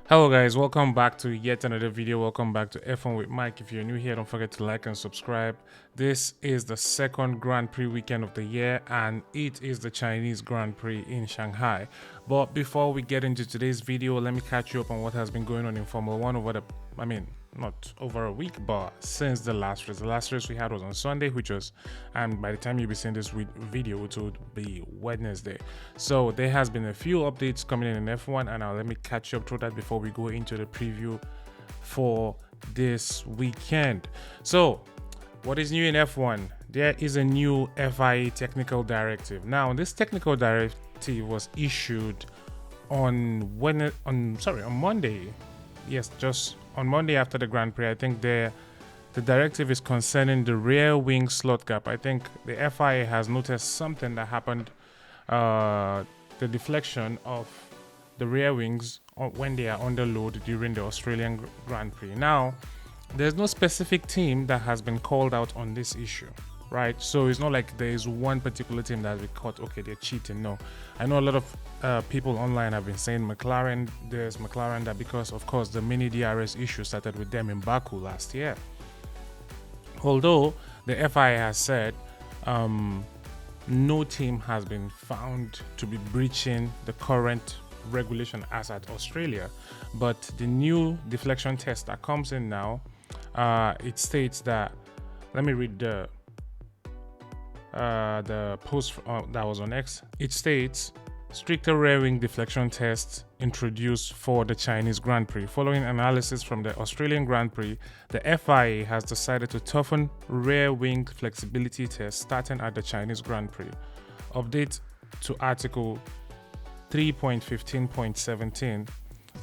Hello guys, welcome back to yet another video. Welcome back to F1 with Mike. If you're new here, don't forget to like and subscribe. This is the second Grand Prix weekend of the year and it is the Chinese Grand Prix in Shanghai. But before we get into today's video, let me catch you up on what has been going on in Formula 1 over not over a week, but since the last race. The last race we had was on Sunday, and by the time you'll be seeing this video, it would be Wednesday. So there has been a few updates coming in F1, and now let me catch you up through that before we go into the preview for this weekend. So what is new in F1? There is a new FIA technical directive. Now, this technical directive was issued on Monday. Yes, just on Monday after the Grand Prix. I think the directive is concerning the rear wing slot gap. I think the FIA has noticed something that happened, the deflection of the rear wings when they are under load during the Australian Grand Prix. Now, there's no specific team that has been called out on this issue, right? So it's not like there is one particular team that we caught, okay, they're cheating. No, I know a lot of people online have been saying there's McLaren that because, of course, the mini DRS issue started with them in Baku last year. Although the FIA has said no team has been found to be breaching the current regulation as at Australia, but the new deflection test that comes in now, it states that, let me read the post that was on X. It states, stricter rear wing deflection tests introduced for the Chinese Grand Prix. Following analysis from the Australian Grand Prix, the FIA has decided to toughen rear wing flexibility tests starting at the Chinese Grand Prix. Update to Article 3.15.17.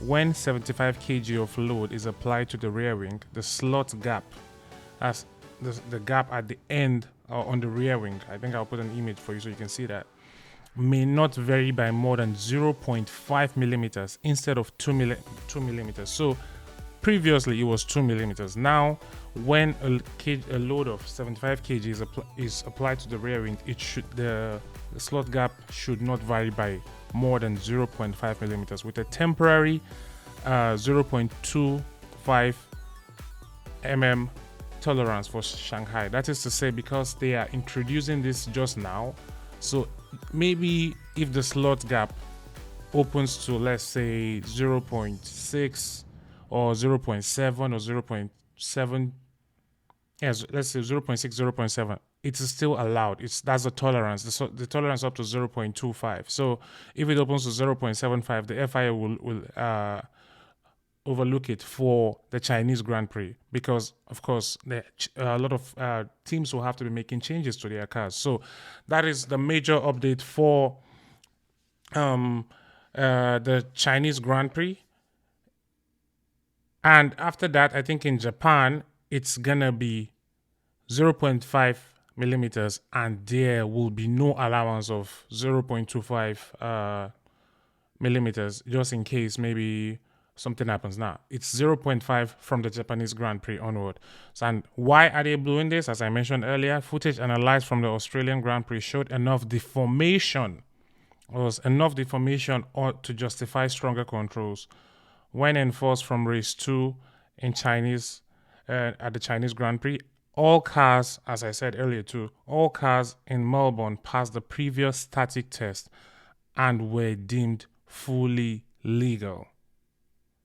When 75 kg of load is applied to the rear wing, the slot gap, as the gap at the end on the rear wing, I think I'll put an image for you so you can see that, may not vary by more than 0.5 millimeters instead of 2 millimeters. So previously it was 2 millimeters. Now, when a load of 75 kg is applied to the rear wing, the slot gap should not vary by more than 0.5 millimeters with a temporary 0.25 mm tolerance for Shanghai. That is to say, because they are introducing this just now, so maybe if the slot gap opens to, let's say, 0.6 or 0.7 or 0.7, yes, let's say 0.6, 0.7, it is still allowed. That's the tolerance. The tolerance up to 0.25. So if it opens to 0.75, the FIA will overlook it for the Chinese Grand Prix, because of course a lot of teams will have to be making changes to their cars. So that is the major update for the Chinese Grand Prix. And after that, I think in Japan it's gonna be 0.5 millimeters, and there will be no allowance of 0.25 millimeters, just in case maybe something happens. Now it's 0.5 from the Japanese Grand Prix onward. So, and why are they doing this? As I mentioned earlier, footage analyzed from the Australian Grand Prix showed enough deformation to justify stronger controls when enforced from race 2 in at the Chinese Grand Prix. All cars, as I said earlier too, all cars in Melbourne passed the previous static test and were deemed fully legal.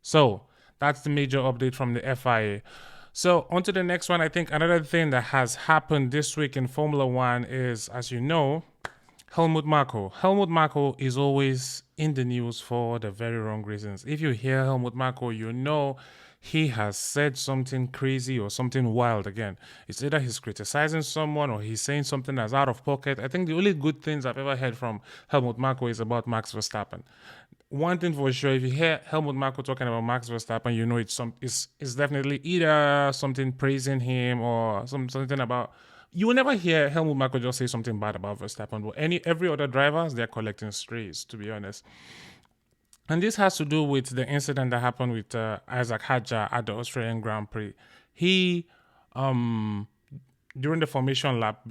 So that's the major update from the FIA. So on to the next one. I think another thing that has happened this week in Formula 1 is, as you know, Helmut Marko. Helmut Marko is always in the news for the very wrong reasons. If you hear Helmut Marko, you know he has said something crazy or something wild again. It's either he's criticizing someone or he's saying something that's out of pocket. I think the only good things I've ever heard from Helmut Marko is about Max Verstappen. One thing for sure, if you hear Helmut Marko talking about Max Verstappen, you know it's definitely either something praising him or something about. You will never hear Helmut Marko just say something bad about Verstappen. But every other drivers, they're collecting strays, to be honest. And this has to do with the incident that happened with Isaac Hadjar at the Australian Grand Prix. He, during the formation lap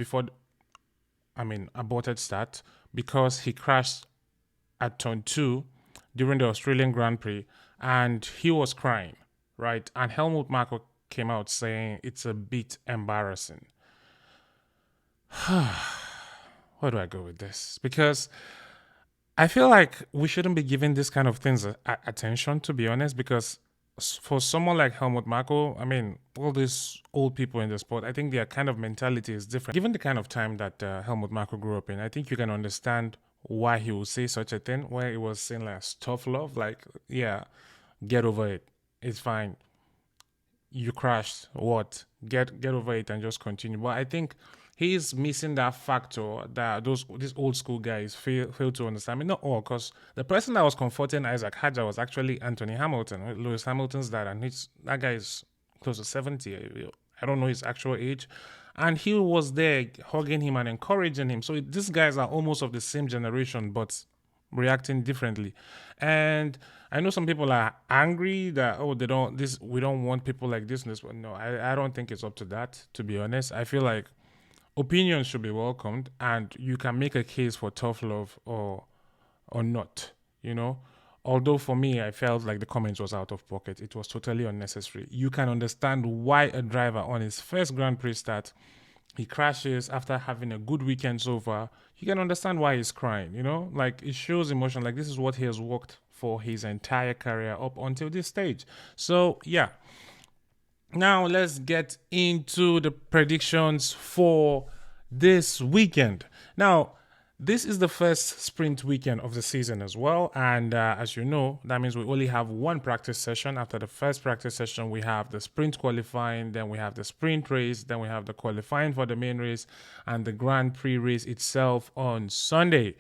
aborted start because he crashed at turn 2 during the Australian Grand Prix, and he was crying, right? And Helmut Marko came out saying it's a bit embarrassing. Where do I go with this? Because I feel like we shouldn't be giving this kind of things attention, to be honest, because for someone like Helmut Marko, I mean, all these old people in the sport, I think their kind of mentality is different. Given the kind of time that Helmut Marko grew up in, I think you can understand why he would say such a thing, where he was saying like tough love, like, yeah, get over it. It's fine. You crashed. What? Get over it and just continue. But I think he's missing that factor that these old school guys fail to understand. I mean, not all, because the person that was comforting Isaac Hadja was actually Anthony Hamilton, Lewis Hamilton's dad, and that guy is close to 70. I don't know his actual age. And he was there hugging him and encouraging him. So these guys are almost of the same generation, but reacting differently. And I know some people are angry that we don't want people like this and this. But no, I don't think it's up to that, to be honest. I feel like opinions should be welcomed, and you can make a case for tough love or not, you know. Although for me, I felt like the comment was out of pocket. It was totally unnecessary. You can understand why a driver on his first Grand Prix start, he crashes after having a good weekend so far. You can understand why he's crying, you know? Like, it shows emotion. Like, this is what he has worked for his entire career up until this stage. So, yeah. Now, let's get into the predictions for this weekend. Now, this is the first sprint weekend of the season as well. And as you know, that means we only have one practice session. After the first practice session, we have the sprint qualifying, then we have the sprint race, then we have the qualifying for the main race, and the Grand Prix race itself on Sunday.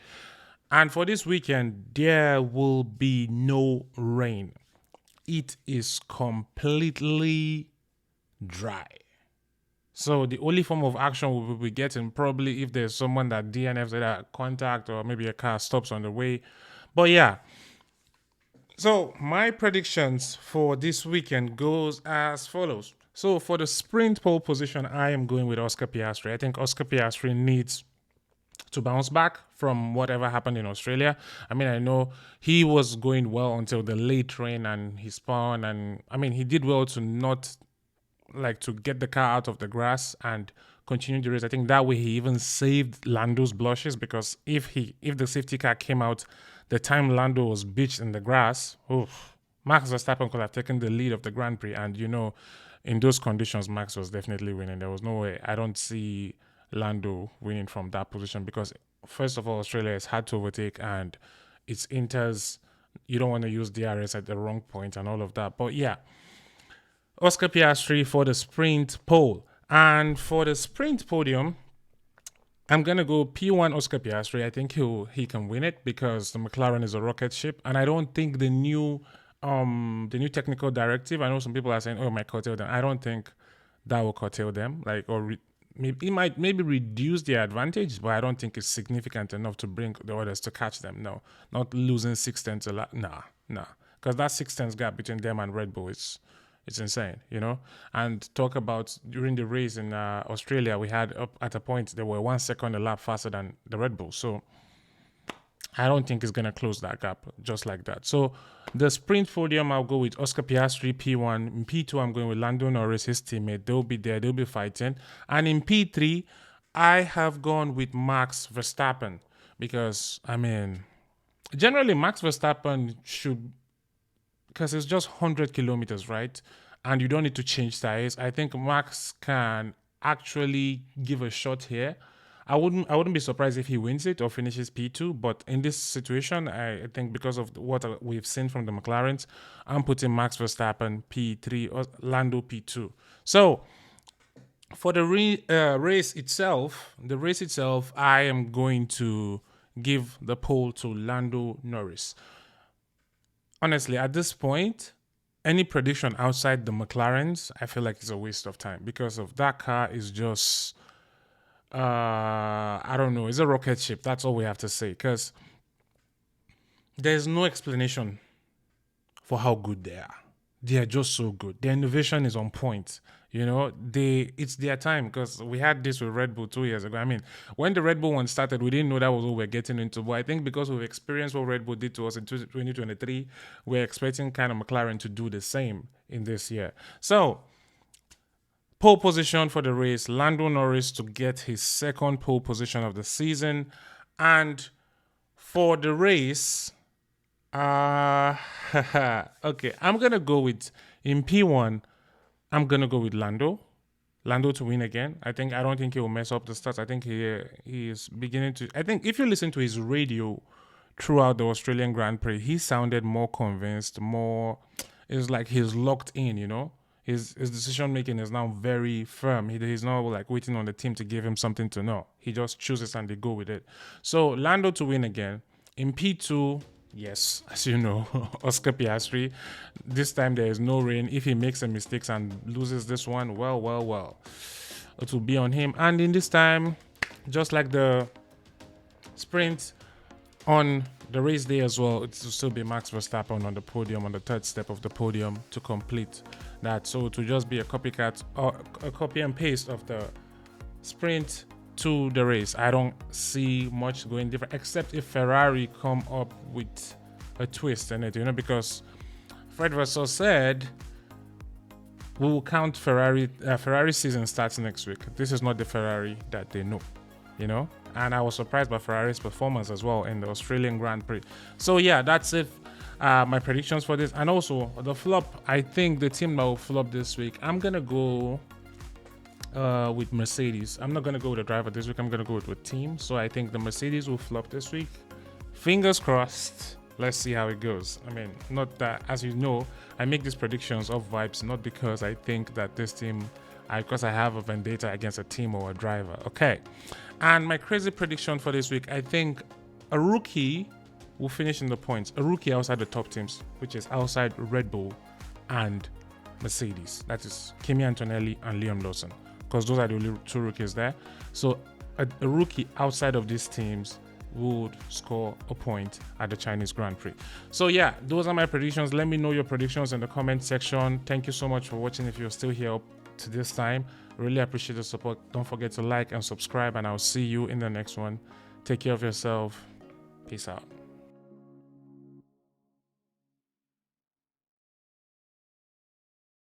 And for this weekend, there will be no rain. It is completely dry. So the only form of action we will be getting, probably if there's someone that DNFs that contact, or maybe a car stops on the way. But yeah. So my predictions for this weekend goes as follows. So for the sprint pole position, I am going with Oscar Piastri. I think Oscar Piastri needs to bounce back from whatever happened in Australia. I mean, I know he was going well until the late rain and he spun, and I mean, he did well to not to get the car out of the grass and continue the race. I think that way he even saved Lando's blushes, because if the safety car came out the time Lando was beached in the grass, Max Verstappen could have taken the lead of the Grand Prix. And you know, in those conditions, Max was definitely winning. There was no way. I don't see Lando winning from that position, because first of all, Australia is hard to overtake, and it's Inter's. You don't want to use DRS at the wrong point and all of that. But yeah, Oscar Piastri for the sprint pole. And for the sprint podium, I'm going to go P1 Oscar Piastri. I think he can win it, because the McLaren is a rocket ship. And I don't think the new technical directive, I know some people are saying, oh, it might curtail them. I don't think that will curtail them. It might maybe reduce their advantage, but I don't think it's significant enough to bring the others to catch them. No, not losing 6 tenths a lot. Nah. Because that 6 tenths gap between them and Red Bull is... it's insane, you know? And talk about during the race in Australia, we had up at a point, they were 1 second a lap faster than the Red Bull. So I don't think it's going to close that gap just like that. So the sprint podium, I'll go with Oscar Piastri, P1. In P2, I'm going with Lando Norris, his teammate. They'll be there. They'll be fighting. And in P3, I have gone with Max Verstappen, because, I mean, generally Max Verstappen should... because it's just 100 kilometers, right? And you don't need to change tires. I think Max can actually give a shot here. I wouldn't be surprised if he wins it or finishes P2, but in this situation, I think because of what we've seen from the McLarens, I'm putting Max Verstappen P3 or Lando P2. So for the race itself, I am going to give the pole to Lando Norris. Honestly, at this point, any prediction outside the McLarens, I feel like it's a waste of time, because of that car is just, I don't know, it's a rocket ship. That's all we have to say, because there's no explanation for how good they are. They are just so good. Their innovation is on point. You know, it's their time, because we had this with Red Bull 2 years ago. I mean, when the Red Bull one started, we didn't know that was what we're getting into. But I think because we've experienced what Red Bull did to us in 2023, we're expecting kind of McLaren to do the same in this year. So, pole position for the race, Lando Norris to get his second pole position of the season. And for the race, okay, I'm going to go with, in P1, I'm gonna go with Lando. Lando to win again. I don't think he will mess up the stats. I think he is beginning to. I think if you listen to his radio throughout the Australian Grand Prix, he sounded more convinced, more. It's like he's locked in. You know, his decision making is now very firm. He's not like waiting on the team to give him something to know. He just chooses and they go with it. So Lando to win again. In P2, yes, as you know, Oscar Piastri. This time there is no rain. If he makes a mistake and loses this one, well, it will be on him. And in this time, just like the sprint on the race day as well, it will still be Max Verstappen on the podium, on the third step of the podium to complete that. So to just be a copycat or a copy and paste of the sprint to the race. I don't see much going different, except if Ferrari come up with a twist in it, you know, because Fred Vasseur said we will count Ferrari. Ferrari season starts next week. This is not the Ferrari that they know, you know. And I was surprised by Ferrari's performance as well in the Australian Grand Prix. So yeah, that's it. My predictions for this, and also the flop. I think the team that will flop this week, I'm gonna go with Mercedes. I'm not going to go with a driver this week. I'm going to go with team. So I think the Mercedes will flop this week. Fingers crossed. Let's see how it goes. I mean, not that, as you know, I make these predictions of vibes, not because I think that this team, because I have a vendetta against a team or a driver. Okay. And my crazy prediction for this week, I think a rookie will finish in the points. A rookie outside the top teams, which is outside Red Bull and Mercedes. That is Kimi Antonelli and Liam Lawson, because those are the only two rookies there. So a rookie outside of these teams would score a point at the Chinese Grand Prix. So yeah, those are my predictions. Let me know your predictions in the comment section. Thank you so much for watching. If you're still here up to this time, really appreciate the support. Don't forget to like and subscribe, and I'll see you in the next one. Take care of yourself. Peace out.